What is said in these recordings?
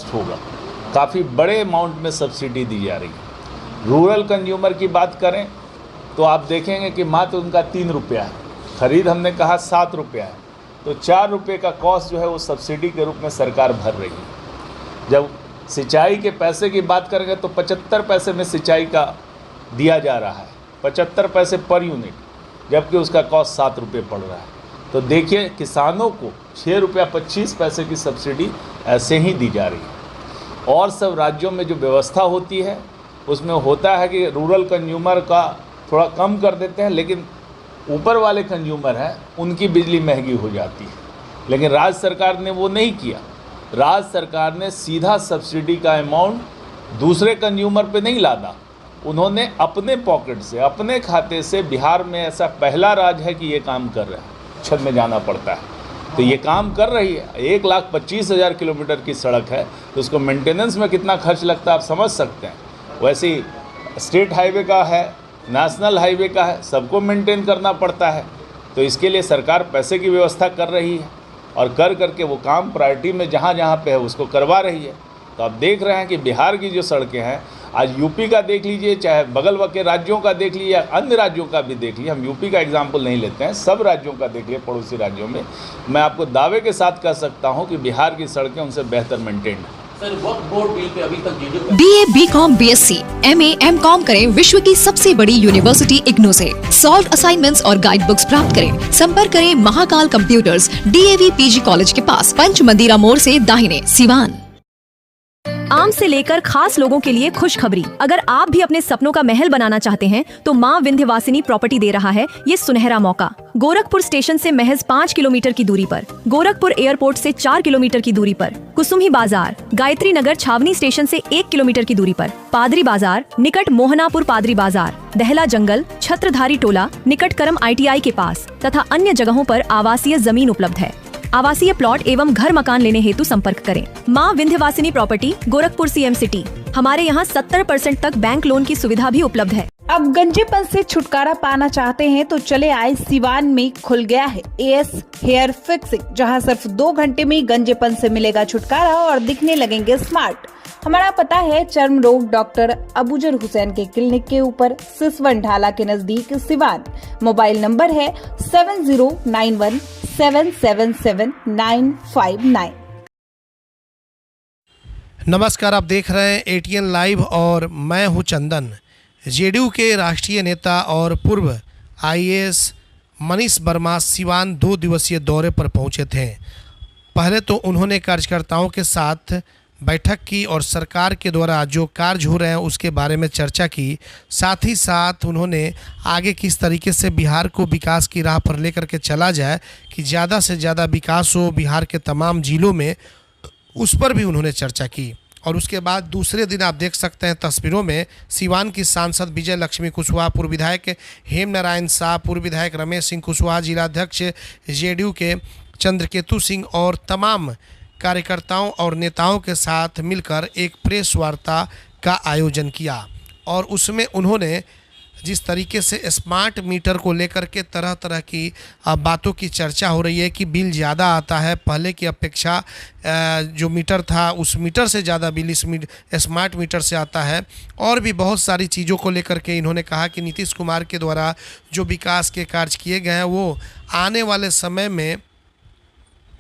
होगा। काफ़ी बड़े अमाउंट में सब्सिडी दी जा रही है। रूरल कंज्यूमर की बात करें तो आप देखेंगे कि मात्र उनका 3 रुपया है, खरीद हमने कहा 7 रुपया है, तो 4 रुपये का कॉस्ट जो है वो सब्सिडी के रूप में सरकार भर रही है। जब सिंचाई के पैसे की बात करेंगे तो 75 पैसे में सिंचाई का दिया जा रहा है, 75 पैसे पर यूनिट, जबकि उसका कॉस्ट 7 रुपये पड़ रहा है। तो देखिए किसानों को 6 रुपया 25 पैसे की सब्सिडी ऐसे ही दी जा रही है। और सब राज्यों में जो व्यवस्था होती है उसमें होता है कि रूरल कंज्यूमर का थोड़ा कम कर देते हैं, लेकिन ऊपर वाले कंज्यूमर हैं उनकी बिजली महंगी हो जाती है। लेकिन राज्य सरकार ने वो नहीं किया। राज्य सरकार ने सीधा सब्सिडी का अमाउंट दूसरे कंज्यूमर पे नहीं लादा, उन्होंने अपने पॉकेट से, अपने खाते से, बिहार में ऐसा पहला राज्य है कि ये काम कर रहा है। छत में जाना पड़ता है तो ये काम कर रही है। 1,25,000 किलोमीटर की सड़क है तो उसको मेंटेनेंस में कितना खर्च लगता है आप समझ सकते हैं। वैसे ही स्टेट हाईवे का है, नेशनल हाईवे का है, सबको मेंटेन करना पड़ता है। तो इसके लिए सरकार पैसे की व्यवस्था कर रही है और कर करके वो काम प्रायोरिटी में जहाँ जहाँ पे है उसको करवा रही है। तो आप देख रहे हैं कि बिहार की जो सड़कें हैं, आज यूपी का देख लीजिए, चाहे बगल के राज्यों का देख लीजिए या अन्य राज्यों का भी देख लीजिए, हम यूपी का एग्जाम्पल नहीं लेते हैं, सब राज्यों का देख लिए, पड़ोसी राज्यों में, मैं आपको दावे के साथ कह सकता हूँ कि बिहार की सड़कें उनसे बेहतर मेंटेन्ड हैं। सर, वक्फ बोर्ड बिल पे अभी तक BA, BCom, BSc, MA, MCom करें विश्व की सबसे बड़ी यूनिवर्सिटी इग्नू से। सॉल्व असाइनमेंट्स और गाइड बुक्स प्राप्त करें। संपर्क करें Mahakal computers, DAV PG college के पास, पंच मंदिरा मोड़ से दाहिने, सिवान। आम से लेकर खास लोगों के लिए खुशखबरी। अगर आप भी अपने सपनों का महल बनाना चाहते हैं तो माँ विंध्यवासिनी प्रॉपर्टी दे रहा है ये सुनहरा मौका। गोरखपुर स्टेशन से महज 5 किलोमीटर की दूरी पर, गोरखपुर एयरपोर्ट से 4 किलोमीटर की दूरी पर, कुसुमी बाजार, गायत्री नगर छावनी स्टेशन से 1 किलोमीटर की दूरी पर, पादरी बाजार निकट मोहनापुर पादरी बाजार, दहला जंगल, छत्रधारी टोला निकट करम ITI के पास तथा अन्य जगहों पर आवासीय जमीन उपलब्ध है। आवासीय प्लॉट एवं घर मकान लेने हेतु संपर्क करें। माँ Vindhyavasini property, Gorakhpur CM city. हमारे यहाँ 70% तक बैंक लोन की सुविधा भी उपलब्ध है। अब गंजेपन से छुटकारा पाना चाहते हैं तो चले आए सिवान में खुल गया है AS हेयर फिक्सिंग, जहां सिर्फ 2 घंटे में गंजेपन से मिलेगा छुटकारा और दिखने लगेंगे स्मार्ट। हमारा पता है चर्म रोग डॉक्टर अबूजर हुसैन के क्लिनिक के ऊपर, सिसवन ढाला के नजदीक, सिवान। मोबाइल नंबर है 7091777959। नमस्कार, आप देख रहे हैं ATN लाइव और मैं हूं चंदन। JDU के राष्ट्रीय नेता और पूर्व IAS मनीष वर्मा सिवान 2 दिवसीय दौरे पर पहुंचे थे। पहले तो उन्होंने कार्यकर्ताओं के साथ बैठक की और सरकार के द्वारा जो कार्य हो रहे हैं उसके बारे में चर्चा की। साथ ही साथ उन्होंने आगे किस तरीके से बिहार को विकास की राह पर लेकर के चला जाए कि ज़्यादा से ज़्यादा विकास हो बिहार के तमाम जिलों में, उस पर भी उन्होंने चर्चा की। और उसके बाद दूसरे दिन आप देख सकते हैं तस्वीरों में सिवान की सांसद विजय लक्ष्मी कुशवाहा, पूर्व विधायक हेम नारायण शाह, पूर्व विधायक रमेश सिंह कुशवाहा, जिलाध्यक्ष JDU के चंद्रकेतु सिंह और तमाम कार्यकर्ताओं और नेताओं के साथ मिलकर एक प्रेस वार्ता का आयोजन किया। और उसमें उन्होंने जिस तरीके से स्मार्ट मीटर को लेकर के तरह तरह की बातों की चर्चा हो रही है कि बिल ज़्यादा आता है, पहले की अपेक्षा जो मीटर था उस मीटर से ज़्यादा बिल इस स्मार्ट मीटर से आता है। और भी बहुत सारी चीज़ों को लेकर के इन्होंने कहा कि नीतीश कुमार के द्वारा जो विकास के कार्य किए गए हैं वो आने वाले समय में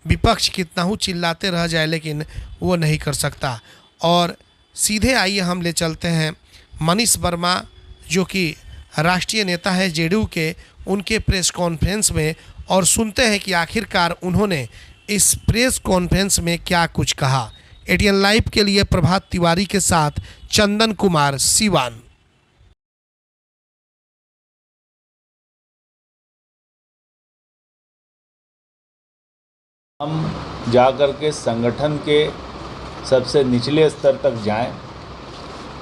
विपक्ष कितना ही चिल्लाते रह जाए लेकिन वो नहीं कर सकता। और सीधे आइए हम ले चलते हैं मनीष वर्मा जो कि राष्ट्रीय नेता है JDU के, उनके प्रेस कॉन्फ्रेंस में, और सुनते हैं कि आखिरकार उन्होंने इस प्रेस कॉन्फ्रेंस में क्या कुछ कहा। ATN लाइव के लिए प्रभात तिवारी के साथ चंदन कुमार, सिवान। हम जाकर के संगठन के सबसे निचले स्तर तक जाएं,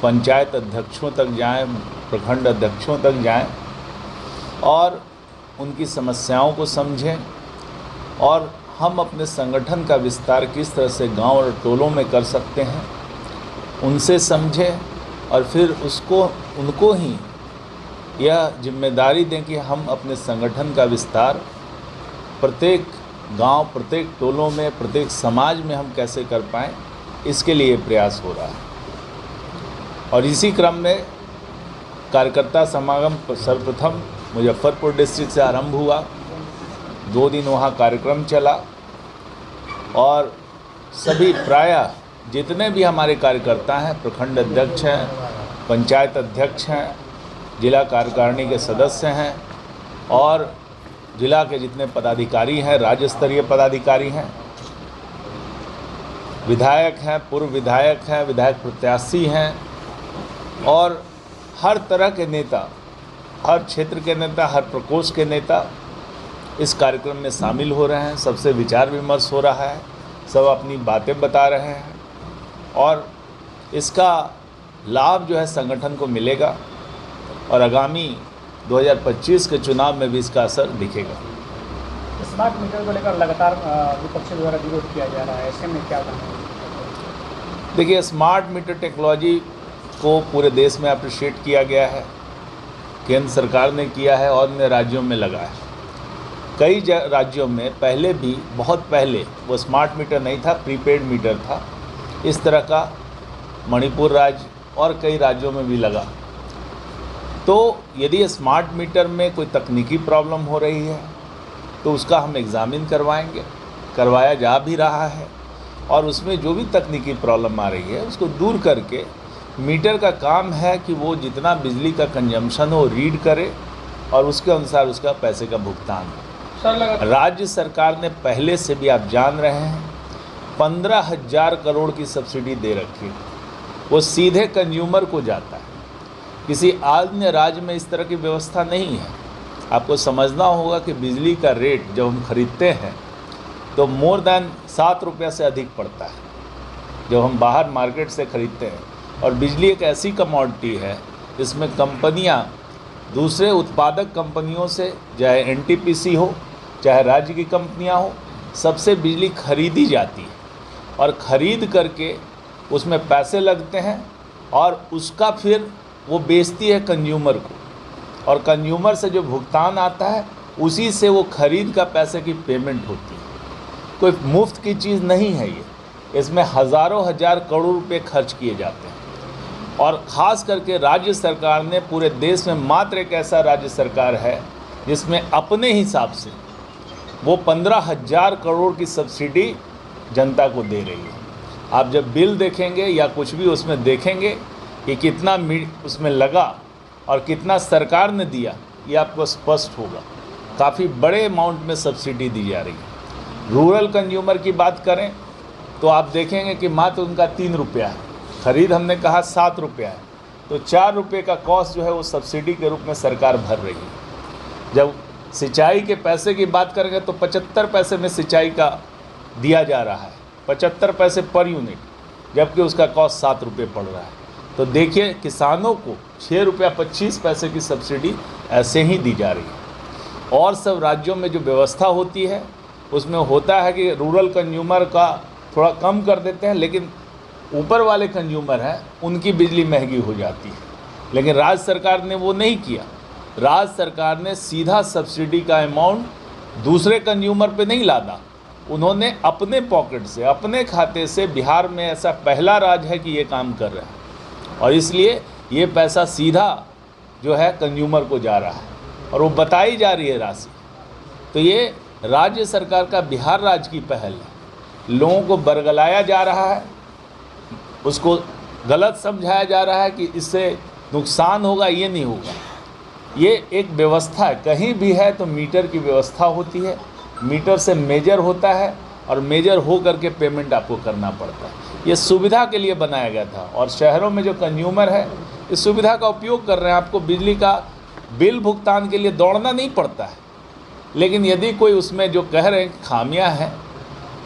पंचायत अध्यक्षों तक जाएं, प्रखंड अध्यक्षों तक जाएं और उनकी समस्याओं को समझें और हम अपने संगठन का विस्तार किस तरह से गांव और टोलों में कर सकते हैं उनसे समझें और फिर उनको ही यह जिम्मेदारी दें कि हम अपने संगठन का विस्तार प्रत्येक गांव, प्रत्येक टोलों में, प्रत्येक समाज में हम कैसे कर पाएँ। इसके लिए प्रयास हो रहा है। और इसी क्रम में कार्यकर्ता समागम सर्वप्रथम मुजफ्फरपुर डिस्ट्रिक्ट से आरंभ हुआ। 2 दिन वहाँ कार्यक्रम चला और सभी प्रायः जितने भी हमारे कार्यकर्ता हैं, प्रखंड अध्यक्ष हैं, पंचायत अध्यक्ष हैं, जिला कार्यकारिणी के सदस्य हैं और जिला के जितने पदाधिकारी हैं, राज्य स्तरीय पदाधिकारी हैं, विधायक हैं, पूर्व विधायक हैं, विधायक प्रत्याशी हैं और हर तरह के नेता, हर क्षेत्र के नेता, हर प्रकोष्ठ के नेता इस कार्यक्रम में शामिल हो रहे हैं। सबसे विचार विमर्श हो रहा है, सब अपनी बातें बता रहे हैं और इसका लाभ जो है संगठन को मिलेगा और आगामी 2025 के चुनाव में भी इसका असर दिखेगा। स्मार्ट मीटर को लेकर लगातार विपक्ष द्वारा विरोध किया जा रहा है, ऐसे में क्या करना है? देखिए, स्मार्ट मीटर टेक्नोलॉजी को पूरे देश में अप्रिशिएट किया गया है, केंद्र सरकार ने किया है और अन्य राज्यों में लगा है। कई राज्यों में पहले भी, बहुत पहले वो स्मार्ट मीटर नहीं था, प्रीपेड मीटर था। इस तरह का मणिपुर राज्य और कई राज्यों में भी लगा। तो यदि स्मार्ट मीटर में कोई तकनीकी प्रॉब्लम हो रही है तो उसका हम एग्ज़ामिन करवाएंगे, करवाया जा भी रहा है और उसमें जो भी तकनीकी प्रॉब्लम आ रही है उसको दूर करके मीटर का काम है कि वो जितना बिजली का कंजम्पशन हो रीड करे और उसके अनुसार उसका पैसे का भुगतान हो। राज्य सरकार ने पहले से भी, आप जान रहे हैं, 15,000 करोड़ की सब्सिडी दे रखी है, वो सीधे कंज्यूमर को जाता है। किसी अन्य राज्य में इस तरह की व्यवस्था नहीं है। आपको समझना होगा कि बिजली का रेट जब हम खरीदते हैं तो मोर देन 7 रुपये से अधिक पड़ता है जब हम बाहर मार्केट से खरीदते हैं। और बिजली एक ऐसी कमोडिटी है जिसमें कंपनियां दूसरे उत्पादक कंपनियों से, चाहे एनटीपीसी हो चाहे राज्य की कंपनियां हो, सबसे बिजली खरीदी जाती है और ख़रीद करके उसमें पैसे लगते हैं और उसका फिर वो बेचती है कंज्यूमर को और कंज्यूमर से जो भुगतान आता है उसी से वो खरीद का पैसे की पेमेंट होती है। कोई मुफ्त की चीज़ नहीं है ये, इसमें हज़ारों हजार करोड़ रुपए खर्च किए जाते हैं। और ख़ास करके राज्य सरकार ने, पूरे देश में मात्र एक ऐसा राज्य सरकार है जिसमें अपने हिसाब से वो 15,000 करोड़ की सब्सिडी जनता को दे रही है। आप जब बिल देखेंगे या कुछ भी उसमें देखेंगे कि कितना उसमें लगा और कितना सरकार ने दिया, ये आपको स्पष्ट होगा। काफ़ी बड़े अमाउंट में सब्सिडी दी जा रही है। रूरल कंज्यूमर की बात करें तो आप देखेंगे कि मात्र उनका 3 रुपया है, खरीद हमने कहा 7 रुपया है, तो 4 रुपये का कॉस्ट जो है वो सब्सिडी के रूप में सरकार भर रही है। जब सिंचाई के पैसे की बात करेंगे तो 75 पैसे में सिंचाई का दिया जा रहा है, 75 पैसे पर यूनिट, जबकि उसका कॉस्ट 7 रुपये पड़ रहा है। तो देखिए, किसानों को 6 रुपया 25 पैसे की सब्सिडी ऐसे ही दी जा रही है। और सब राज्यों में जो व्यवस्था होती है उसमें होता है कि रूरल कंज्यूमर का थोड़ा कम कर देते हैं, लेकिन ऊपर वाले कंज्यूमर हैं उनकी बिजली महंगी हो जाती है। लेकिन राज्य सरकार ने वो नहीं किया। राज्य सरकार ने सीधा सब्सिडी का अमाउंट दूसरे कंज्यूमर पे नहीं लादा, उन्होंने अपने पॉकेट से, अपने खाते से, बिहार में ऐसा पहला राज्य है कि ये काम कर रहा है और इसलिए ये पैसा सीधा जो है कंज्यूमर को जा रहा है और वो बताई जा रही है राशि। तो ये राज्य सरकार का, बिहार राज्य की पहल है। लोगों को बरगलाया जा रहा है, उसको गलत समझाया जा रहा है कि इससे नुकसान होगा, ये नहीं होगा। ये एक व्यवस्था है, कहीं भी है तो मीटर की व्यवस्था होती है, मीटर से मेजर होता है और मेजर हो करके पेमेंट आपको करना पड़ता है। ये सुविधा के लिए बनाया गया था और शहरों में जो कंज्यूमर है इस सुविधा का उपयोग कर रहे हैं। आपको बिजली का बिल भुगतान के लिए दौड़ना नहीं पड़ता है। लेकिन यदि कोई उसमें जो कह रहे हैं खामियां हैं,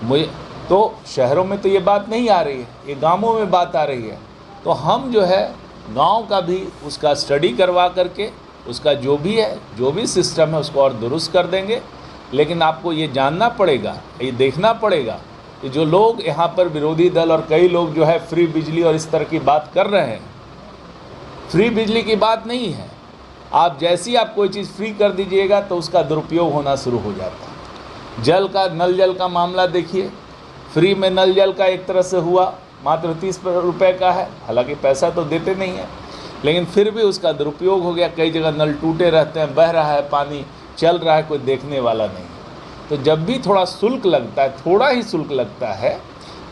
मुझे तो शहरों में तो ये बात नहीं आ रही है, ये गांवों में बात आ रही है। तो हम जो है गांव का भी उसका स्टडी करवा करके उसका जो भी है, जो भी सिस्टम है उसको और दुरुस्त कर देंगे। लेकिन आपको ये जानना पड़ेगा, ये देखना पड़ेगा कि जो लोग यहाँ पर विरोधी दल और कई लोग जो है फ्री बिजली और इस तरह की बात कर रहे हैं, फ्री बिजली की बात नहीं है। आप जैसी आप कोई चीज़ फ्री कर दीजिएगा तो उसका दुरुपयोग होना शुरू हो जाता है। जल का, नल जल का मामला देखिए, फ्री में नल जल का एक तरह से हुआ, मात्र 30 रुपए का है, हालांकि पैसा तो देते नहीं है, लेकिन फिर भी उसका दुरुपयोग हो गया। कई जगह नल टूटे रहते हैं, बह रहा है पानी, चल रहा है, कोई देखने वाला नहीं। तो जब भी थोड़ा शुल्क लगता है, थोड़ा ही शुल्क लगता है,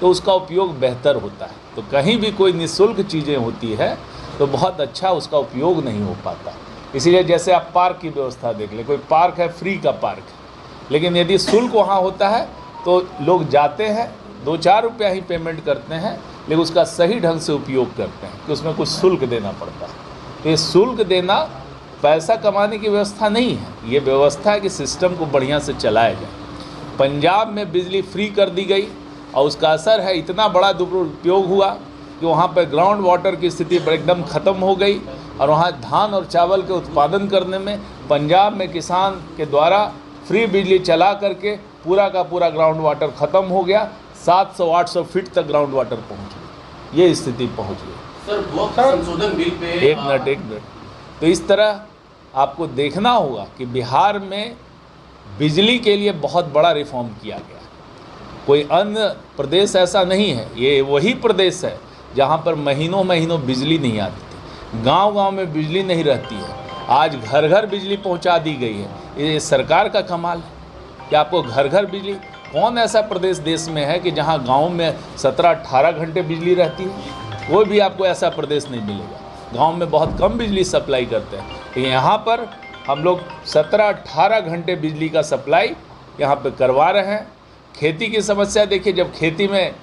तो उसका उपयोग बेहतर होता है। तो कहीं भी कोई निःशुल्क चीज़ें होती है तो बहुत अच्छा उसका उपयोग नहीं हो पाता। इसीलिए जैसे आप पार्क की व्यवस्था देख लें, कोई पार्क है, फ्री का पार्क है, लेकिन यदि शुल्क वहाँ होता है तो लोग जाते हैं, 2-4 रुपया ही पेमेंट करते हैं, लेकिन उसका सही ढंग से उपयोग करते हैं कि उसमें कुछ शुल्क देना पड़ता है। तो ये शुल्क देना पैसा कमाने की व्यवस्था नहीं है, ये व्यवस्था है कि सिस्टम को बढ़िया से चलाया जाए। पंजाब में बिजली फ्री कर दी गई और उसका असर है, इतना बड़ा दुरुपयोग हुआ कि वहाँ पर ग्राउंड वाटर की स्थिति एकदम ख़त्म हो गई और वहाँ धान और चावल के उत्पादन करने में पंजाब में किसान के द्वारा फ्री बिजली चला करके पूरा का पूरा ग्राउंड वाटर ख़त्म हो गया। 700-800 फीट तक ग्राउंड वाटर पहुँच गई, ये स्थिति पहुँच गई। सर वक्त संशोधन बिल पे एक मिनट। तो इस तरह आपको देखना होगा कि बिहार में बिजली के लिए बहुत बड़ा रिफॉर्म किया गया। कोई अन्य प्रदेश ऐसा नहीं है, ये वही प्रदेश है जहाँ पर महीनों महीनों बिजली नहीं आती थी, गांव-गांव में बिजली नहीं रहती है, आज घर घर बिजली पहुंचा दी गई है। ये सरकार का कमाल है कि आपको घर घर बिजली, कौन ऐसा प्रदेश देश में है कि जहां गांव में 17-18 घंटे बिजली रहती है? कोई भी आपको ऐसा प्रदेश नहीं मिलेगा। गांव में बहुत कम बिजली सप्लाई करते हैं, तो यहाँ पर हम लोग 17-18 घंटे बिजली का सप्लाई यहाँ पर करवा रहे हैं। खेती की समस्या देखिए, जब खेती में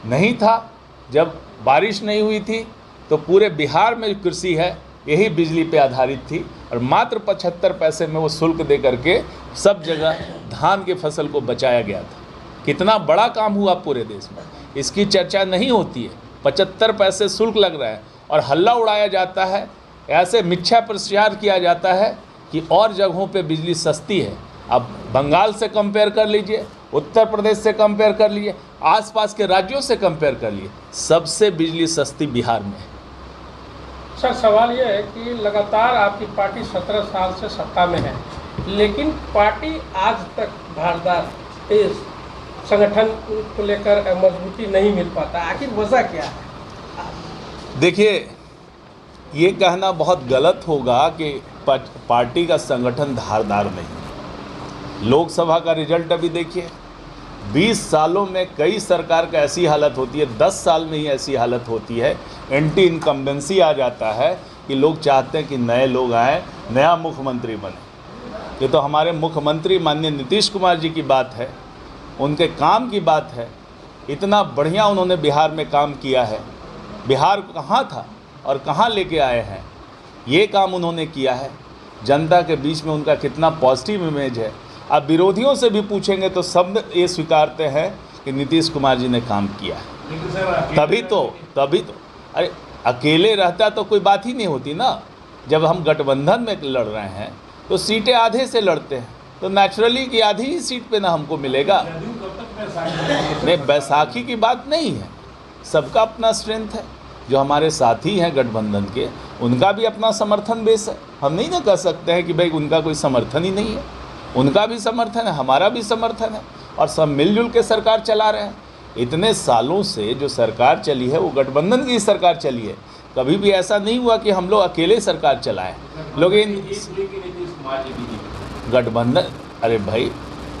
नहीं था, जब बारिश नहीं हुई थी, तो पूरे बिहार में कृषि है यही बिजली पे आधारित थी और मात्र 75 पैसे में वो शुल्क दे करके सब जगह धान की फसल को बचाया गया था। कितना बड़ा काम हुआ पूरे देश में, इसकी चर्चा नहीं होती है। 75 पैसे शुल्क लग रहा है और हल्ला उड़ाया जाता है, ऐसे मिथ्या प्रचार किया जाता है कि और जगहों पे बिजली सस्ती है। अब बंगाल से कंपेयर कर लीजिए, उत्तर प्रदेश से कंपेयर कर लीजिए, आसपास के राज्यों से कंपेयर कर लीजिए, सबसे बिजली सस्ती बिहार में है। सर सवाल यह है कि लगातार आपकी पार्टी 17 साल से सत्ता में है, लेकिन पार्टी आज तक धारदार इस संगठन को लेकर मजबूती नहीं मिल पाता, आखिर वजह क्या है? देखिए, ये कहना बहुत गलत होगा कि पार्टी का संगठन धारदार नहीं। लोकसभा का रिजल्ट अभी देखिए, 20 सालों में कई सरकार का ऐसी हालत होती है, 10 साल में ही ऐसी हालत होती है, एंटी इनकम्बेंसी आ जाता है कि लोग चाहते हैं कि नए लोग आए, नया मुख्यमंत्री बने। ये तो हमारे मुख्यमंत्री माननीय नीतीश कुमार जी की बात है, उनके काम की बात है। इतना बढ़िया उन्होंने बिहार में काम किया है, बिहार कहाँ था और कहाँ लेके आए हैं, ये काम उन्होंने किया है। जनता के बीच में उनका कितना पॉजिटिव इमेज है। अब विरोधियों से भी पूछेंगे तो सब ये स्वीकारते हैं कि नीतीश कुमार जी ने काम किया है। तभी तो अरे अकेले रहता तो कोई बात ही नहीं होती ना। जब हम गठबंधन में लड़ रहे हैं तो सीटें आधे से लड़ते हैं, तो नेचुरली कि आधी ही सीट पे ना हमको मिलेगा। नहीं, बैसाखी की बात नहीं है, सबका अपना स्ट्रेंथ है। जो हमारे साथी हैं गठबंधन के, उनका भी अपना समर्थन बेस है। हम नहीं ना कह सकते हैं कि भाई उनका कोई समर्थन ही नहीं है, उनका भी समर्थन है, हमारा भी समर्थन है, और सब मिलजुल के सरकार चला रहे हैं। इतने सालों से जो सरकार चली है वो गठबंधन की सरकार चली है, कभी भी ऐसा नहीं हुआ कि हम लोग अकेले सरकार चलाएं। लेकिन गठबंधन, अरे भाई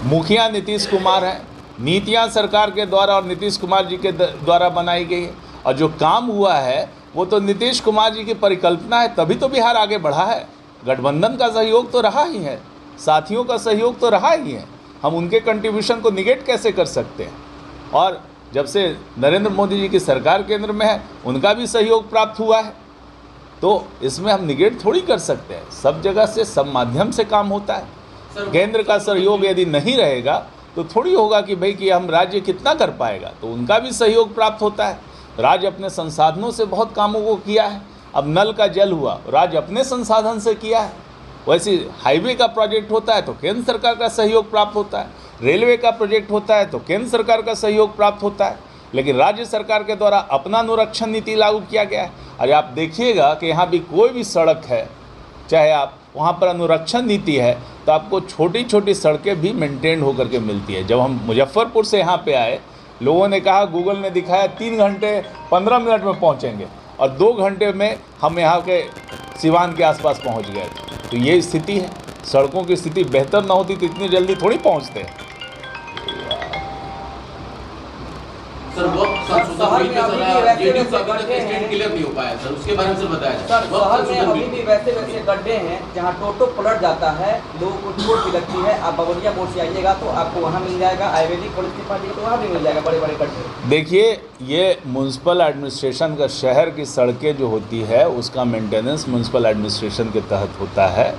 मुखिया नीतीश कुमार हैं, नीतियां सरकार के द्वारा और नीतीश कुमार जी के द्वारा बनाई गई है, और जो काम हुआ है वो तो नीतीश कुमार जी की परिकल्पना है, तभी तो बिहार आगे बढ़ा है। गठबंधन का सहयोग तो रहा ही है, साथियों का सहयोग तो रहा ही है, हम उनके कंट्रीब्यूशन को निगेट कैसे कर सकते हैं। और जब से नरेंद्र मोदी जी की सरकार केंद्र में है, उनका भी सहयोग प्राप्त हुआ है, तो इसमें हम निगेट थोड़ी कर सकते हैं। सब जगह से, सब माध्यम से काम होता है। केंद्र का सहयोग यदि नहीं रहेगा तो थोड़ी होगा कि भाई कि हम राज्य कितना कर पाएगा, तो उनका भी सहयोग प्राप्त होता है। राज्य अपने संसाधनों से बहुत कामों को किया है। अब नल का जल हुआ, राज्य अपने संसाधन से किया है। वैसे हाईवे का प्रोजेक्ट होता है तो केंद्र सरकार का सहयोग प्राप्त होता है, रेलवे का प्रोजेक्ट होता है तो केंद्र सरकार का सहयोग प्राप्त होता है, लेकिन राज्य सरकार के द्वारा अपना अनुरक्षण नीति लागू किया गया है। अरे आप देखिएगा कि यहाँ भी कोई भी सड़क है, चाहे आप वहाँ पर अनुरक्षण नीति है, तो आपको छोटी छोटी सड़कें भी मेंटेन होकर के मिलती है। जब हम मुजफ्फरपुर से यहाँ पे आए लोगों ने कहा, गूगल ने दिखाया 3 घंटे 15 मिनट में पहुंचेंगे और 2 घंटे में हम यहाँ के सिवान के आसपास पहुंच गए। तो ये स्थिति है। सड़कों की स्थिति बेहतर ना होती तो इतनी जल्दी थोड़ी पहुंचते हैं। सर वो संशोधन बिल पे सर जेडीयू का अभी तक स्टैंड क्लियर नहीं हो पाया सर, उसके बारे में सर बताया सर। शहर में अभी भी वैसे गड्ढे हैं जहां टोटो पलट जाता है, लोगों को चोट भी लगती है। आप बबरिया मोड़ से आइएगा तो आपको वहां मिल जाएगा, आयुर्वेदिक कॉलेज के पास तो वहां भी मिल जाएगा बड़े बड़े गड्ढे। देखिए, ये म्यूनसिपल एडमिनिस्ट्रेशन का, शहर की सड़कें जो होती है उसका मेंटेनेंस म्यूनसिपल एडमिनिस्ट्रेशन के तहत होता है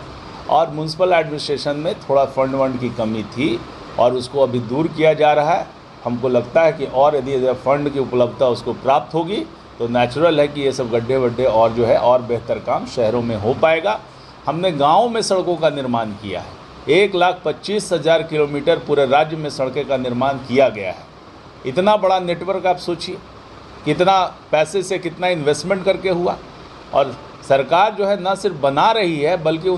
और म्यूनसिपल एडमिनिस्ट्रेशन में थोड़ा फंड की कमी थी और उसको अभी दूर किया जा रहा है। हमको लगता है कि और यदि फंड की उपलब्धता उसको प्राप्त होगी तो नेचुरल है कि ये सब गड्ढे वड्ढे और जो है और बेहतर काम शहरों में हो पाएगा। हमने गाँव में सड़कों का निर्माण किया है। 1,25,000 किलोमीटर पूरे राज्य में सड़कें का निर्माण किया गया है। इतना बड़ा नेटवर्क आप सोचिए, कितना पैसे से कितना इन्वेस्टमेंट करके हुआ। और सरकार जो है न सिर्फ बना रही है बल्कि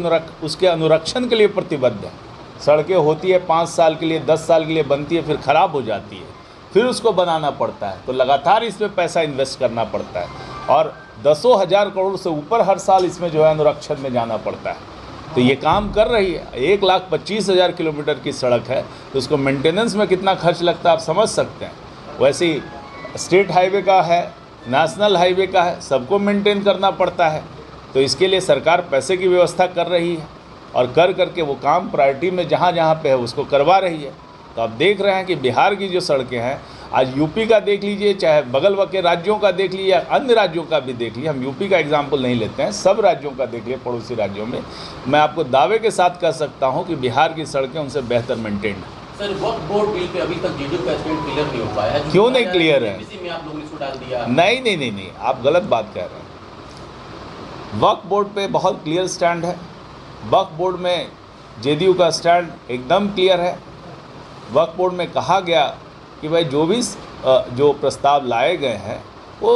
उसके अनुरक्षण के लिए प्रतिबद्ध है। सड़कें होती है 5 साल के लिए, 10 साल के लिए बनती है, फिर ख़राब हो जाती है, फिर उसको बनाना पड़ता है। तो लगातार इसमें पैसा इन्वेस्ट करना पड़ता है और दसों हज़ार करोड़ से ऊपर हर साल इसमें जो है अनुरक्षण में जाना पड़ता है। तो ये काम कर रही है। 1,25,000 किलोमीटर की सड़क है तो उसको मेंटेनेंस में कितना खर्च लगता है आप समझ सकते हैं। वैसे ही स्टेट हाईवे का है, नेशनल हाईवे का है, सबको मेंटेन करना पड़ता है। तो इसके लिए सरकार पैसे की व्यवस्था कर रही है और कर करके वो काम प्रायोरिटी में जहाँ जहाँ पे है उसको करवा रही है। तो आप देख रहे हैं कि बिहार की जो सड़कें हैं, आज यूपी का देख लीजिए, चाहे बगल के राज्यों का देख लीजिए, अन्य राज्यों का भी देख लीजिए। हम यूपी का एग्जाम्पल नहीं लेते हैं, सब राज्यों का देख लीजिए, पड़ोसी राज्यों में। मैं आपको दावे के साथ कह सकता हूँ कि बिहार की सड़कें उनसे बेहतर मेंटेन है। सर वक्फ बोर्ड बिल पे अभी तक जेडीयू का स्टैंड क्लियर नहीं हो पाया है। क्यों नहीं क्लियर है? इसी में आप लोगों ने इसको डाल दिया। नहीं, आप गलत बात कह रहे हैं। वक्फ बोर्ड पे बहुत क्लियर स्टैंड है। वक्फ बोर्ड में जेडीयू का स्टैंड एकदम क्लियर है। वक्फ बोर्ड में कहा गया कि भाई जो प्रस्ताव लाए गए हैं वो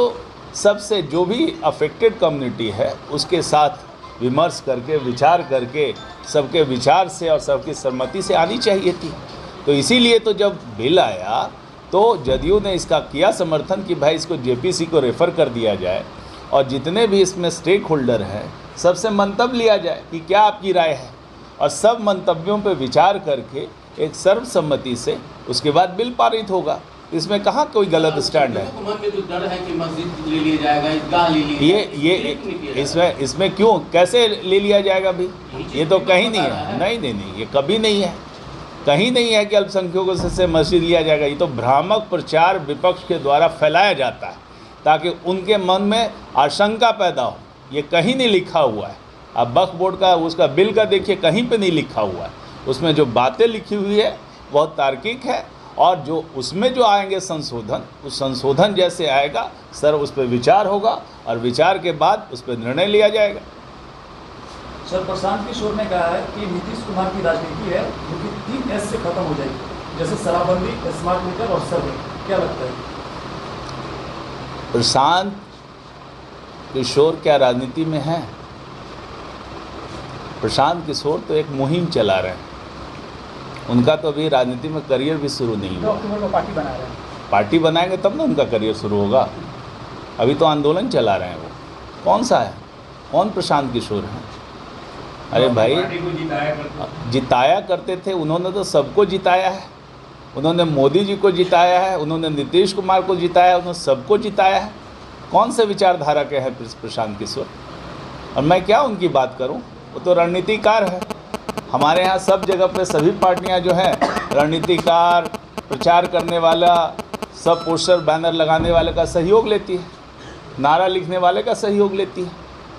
सबसे जो भी अफेक्टेड कम्युनिटी है उसके साथ विमर्श करके, विचार करके, सबके विचार से और सबकी सहमति से आनी चाहिए थी। तो इसीलिए तो जब बिल आया तो जदयू ने इसका किया समर्थन कि भाई इसको जेपीसी को रेफ़र कर दिया जाए और जितने भी इसमें स्टेक होल्डर हैं सबसे मंतव्य लिया जाए कि क्या आपकी राय है और सब मंतव्यों पर विचार करके एक सर्वसम्मति से उसके बाद बिल पारित होगा। इसमें कहाँ कोई गलत स्टैंड है? मन में तो डर है कि मस्जिद ले लिया जाएगा, ईदगाह ले लिया ये इसमें क्यों, कैसे ले लिया जाएगा भी? ये तो कहीं नहीं है। नहीं, ये कभी नहीं है, कहीं नहीं है कि अल्पसंख्यकों से मस्जिद लिया जाएगा। ये तो भ्रामक प्रचार विपक्ष के द्वारा फैलाया जाता है ताकि उनके मन में आशंका पैदा हो। ये कहीं नहीं लिखा हुआ है। अब वक्फ बोर्ड का उसका बिल का देखिए, कहीं पे नहीं लिखा हुआ है। उसमें जो बातें लिखी हुई है बहुत तार्किक है और जो उसमें जो आएंगे संशोधन, उस संशोधन जैसे आएगा सर उस पर विचार होगा और विचार के बाद उस पर निर्णय लिया जाएगा। सर प्रशांत किशोर ने कहा है कि नीतीश कुमार की राजनीति है जो कि 3 S से खत्म हो जाएगी, जैसे शराबबंदी, स्मार्ट मीटर और सर्वे। क्या लगता है? प्रशांत किशोर क्या राजनीति में है? प्रशांत किशोर तो एक मुहिम चला रहे हैं। उनका तो अभी राजनीति में करियर भी शुरू नहीं हुआ। अक्टूबर को पार्टी बना रहे हैं। पार्टी बनाएंगे तब ना उनका करियर शुरू होगा। अभी तो आंदोलन चला रहे हैं वो। कौन सा है? कौन प्रशांत किशोर है? अरे भाई, जिताया करते थे, उन्होंने तो सबको जिताया है। उन्होंने मोदी जी को जिताया है, उन्होंने नीतीश कुमार को जिताया, उन्होंने सबको जिताया है। कौन से विचारधारा के हैं प्रशांत किशोर? और मैं क्या उनकी बात करूं? वो तो रणनीतिकार है। हमारे यहाँ सब जगह पे सभी पार्टियां जो हैं रणनीतिकार, प्रचार करने वाला, सब पोस्टर बैनर लगाने वाले का सहयोग लेती है, नारा लिखने वाले का सहयोग लेती है,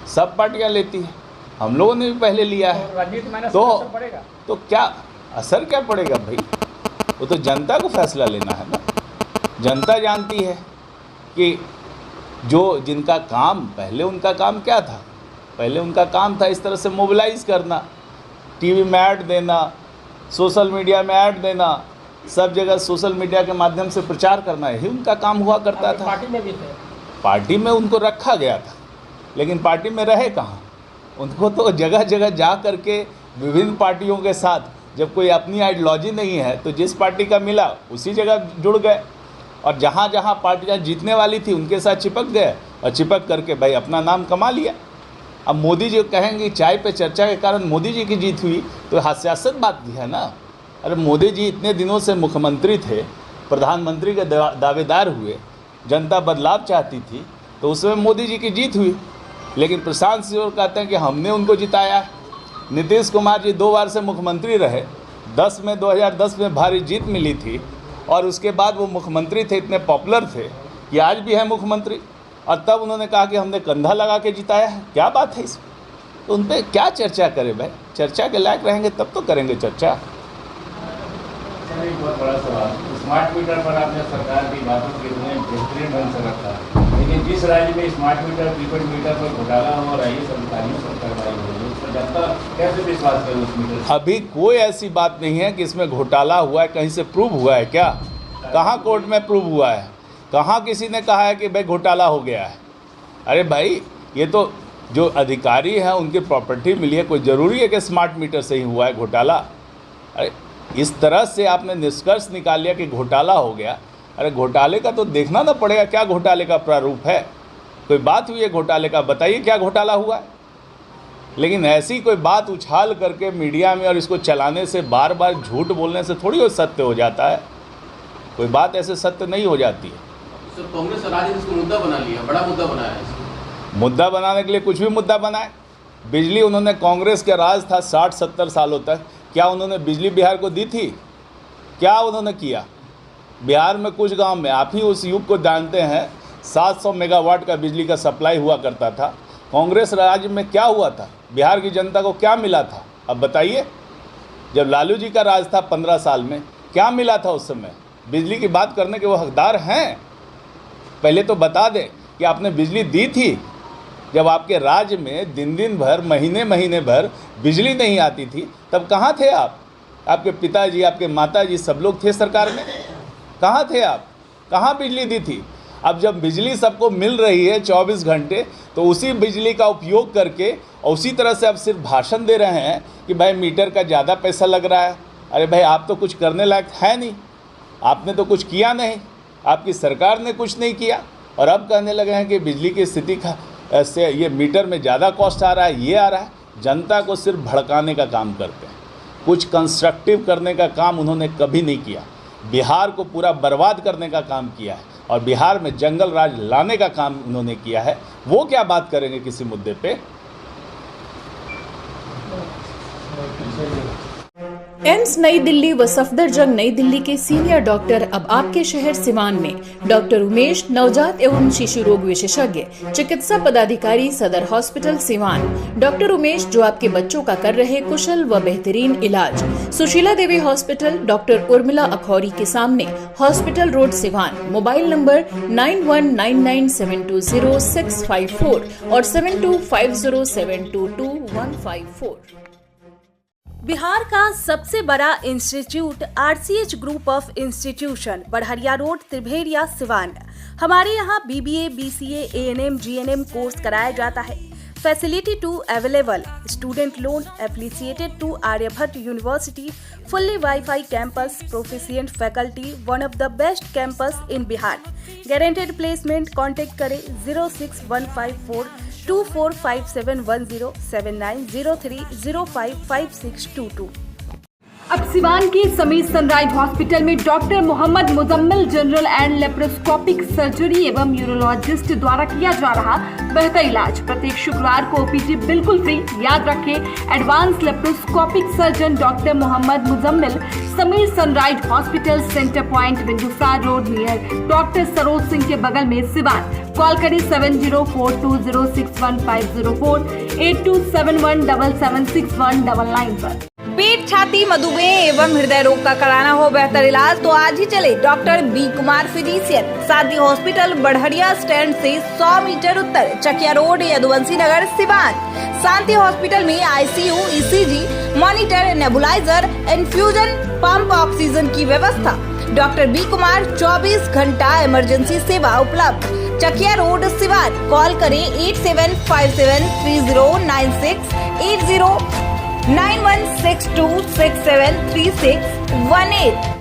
सब पार्टियां लेती हैं। हम लोगों ने भी पहले लिया है। तो क्या असर क्या पड़ेगा भाई? वो तो जनता को फैसला लेना है ना। जनता जानती है कि जिनका काम, पहले उनका काम क्या था? पहले उनका काम था इस तरह से मोबिलाइज करना, टीवी में ऐड देना, सोशल मीडिया में ऐड देना, सब जगह सोशल मीडिया के माध्यम से प्रचार करना, यही उनका काम हुआ करता था। पार्टी में भी थे। पार्टी में उनको रखा गया था, लेकिन पार्टी में रहे कहाँ? उनको तो जगह जगह जा करके विभिन्न पार्टियों के साथ, जब कोई अपनी आइडियोलॉजी नहीं है तो जिस पार्टी का मिला उसी जगह जुड़ गए। और जहाँ जहाँ पार्टियाँ जीतने वाली थी उनके साथ चिपक गए और चिपक करके भाई अपना नाम कमा लिया। अब मोदी जी कहेंगे चाय पे चर्चा के कारण मोदी जी की जीत हुई, तो हास्यास्पद बात भी है ना। अरे मोदी जी इतने दिनों से मुख्यमंत्री थे, प्रधानमंत्री के दावेदार हुए, जनता बदलाव चाहती थी, तो उसमें मोदी जी की जीत हुई। लेकिन प्रशांत किशोर कहते हैं कि हमने उनको जिताया। नीतीश कुमार जी 2 बार से मुख्यमंत्री रहे, 2010 में भारी जीत मिली थी और उसके बाद वो मुख्यमंत्री थे, इतने पॉपुलर थे कि आज भी है मुख्यमंत्री, और तब उन्होंने कहा कि हमने कंधा लगा के जिताया है। क्या बात है इसमें? तो उन पर क्या चर्चा करें भाई? चर्चा के लायक रहेंगे तब तो करेंगे चर्चा। एक बहुत बड़ा सवाल, स्मार्ट मीटर पर आपने सरकार की बातों को कितने बेहतरीन ढंग से रखा है, लेकिन जिस राज्य में स्मार्ट मीटर प्रीपेड मीटर पर घोटाला हो और IAS अधिकारियों पर कार्रवाई हो रही है, उस पर जनता कैसे विश्वास करे उस मीटर? अभी कोई ऐसी बात नहीं है कि इसमें घोटाला हुआ है, कहीं से प्रूव हुआ है क्या? कहाँ कोर्ट में प्रूव हुआ है? कहाँ किसी ने कहा है कि भाई घोटाला हो गया है? अरे भाई, ये तो जो अधिकारी हैं उनकी प्रॉपर्टी मिली है, कोई ज़रूरी है कि स्मार्ट मीटर से ही हुआ है घोटाला? अरे इस तरह से आपने निष्कर्ष निकाल लिया कि घोटाला हो गया। अरे घोटाले का तो देखना ना पड़ेगा, क्या घोटाले का प्रारूप है? कोई बात हुई है घोटाले का, बताइए क्या घोटाला हुआ है? लेकिन ऐसी कोई बात उछाल करके मीडिया में और इसको चलाने से, बार बार झूठ बोलने से थोड़ी वो सत्य हो जाता है। कोई बात ऐसे सत्य नहीं हो जाती है। सर, कांग्रेस राज्य ने इसको मुद्दा बना लिया, बड़ा मुद्दा बनाया है। मुद्दा बनाने के लिए कुछ भी मुद्दा बनाए। बिजली उन्होंने, कांग्रेस के राज था 60-70 सालों तक, क्या उन्होंने बिजली बिहार को दी थी? क्या उन्होंने किया? बिहार में कुछ गांव में, आप ही उस युग को जानते हैं, 700 मेगावाट का बिजली का सप्लाई हुआ करता था। कांग्रेस राज्य में क्या हुआ था? बिहार की जनता को क्या मिला था? अब बताइए। जब लालू जी का राज था 15 साल में, क्या मिला था उस समय? बिजली की बात करने के वो हकदार हैं। पहले तो बता दें कि आपने बिजली दी थी। जब आपके राज्य में दिन भर, महीने भर बिजली नहीं आती थी, तब कहाँ थे आप? आपके पिताजी, आपके माताजी सब लोग थे सरकार में, कहाँ थे आप? कहाँ बिजली दी थी? अब जब बिजली सबको मिल रही है 24 घंटे, तो उसी बिजली का उपयोग करके और उसी तरह से आप सिर्फ भाषण दे रहे हैं कि भाई मीटर का ज़्यादा पैसा लग रहा है। अरे भाई, आप तो कुछ करने लायक है नहीं, आपने तो कुछ किया नहीं, आपकी सरकार ने कुछ नहीं किया, और अब कहने लगे हैं कि बिजली की स्थिति का से ये मीटर में ज़्यादा कॉस्ट आ रहा है, ये आ रहा है। जनता को सिर्फ भड़काने का काम करते हैं, कुछ कंस्ट्रक्टिव करने का काम उन्होंने कभी नहीं किया। बिहार को पूरा बर्बाद करने का काम किया है और बिहार में जंगल राज लाने का काम उन्होंने किया है। वो क्या बात करेंगे किसी मुद्दे पे? एम्स नई दिल्ली व सफदरजंग नई दिल्ली के सीनियर डॉक्टर अब आपके शहर सिवान में। डॉक्टर उमेश, नवजात एवं शिशु रोग विशेषज्ञ, चिकित्सा पदाधिकारी, सदर हॉस्पिटल सिवान। डॉक्टर उमेश जो आपके बच्चों का कर रहे कुशल व बेहतरीन इलाज। सुशीला देवी हॉस्पिटल, डॉक्टर उर्मिला अखौरी के सामने, hospital road Siwan. Mobile number 9199720654 और 7250722154। बिहार का सबसे बड़ा institute RCH group of institution, Barhariya road, Tribheriya, Siwan. हमारे यहाँ BBA, BCA, ANM, GNM course कराया जाता है। Facility to available, student loan affiliated to Aryabhatta university, fully wifi campus, proficient faculty, one of the best campus in Bihar. Guaranteed placement. Contact करें 06154245710 7903055622। अब सिवान के Sameer sunrise hospital में doctor Mohammad Muzammil general and laparoscopic surgery एवं urologist द्वारा किया जा रहा बेहतर इलाज। प्रत्येक शुक्रवार को OPD बिल्कुल फ्री। याद रखें, advance laparoscopic surgeon doctor Mohammad Muzammil, Sameer sunrise hospital, centre point, Bindusar road, near doctor Saroj Singh के बगल में, सिवान। कॉल करें 7042061504 8271776199 पर। पेट, छाती, मधुमेह एवं हृदय रोग का कराना हो बेहतर इलाज तो आज ही चले डॉक्टर B कुमार फिजिशियन, शांति हॉस्पिटल, बढ़हरिया स्टैंड से 100 मीटर उत्तर, चकिया रोड, यदुवंशी नगर, सिवान। शांति हॉस्पिटल में ICU, ECG, monitor, nebuliser, infusion pump, oxygen की व्यवस्था। डॉक्टर B कुमार 24 घंटा इमरजेंसी सेवा उपलब्ध। चकिया रोड, सिवान। कॉल करें 87573096 80 9162673618।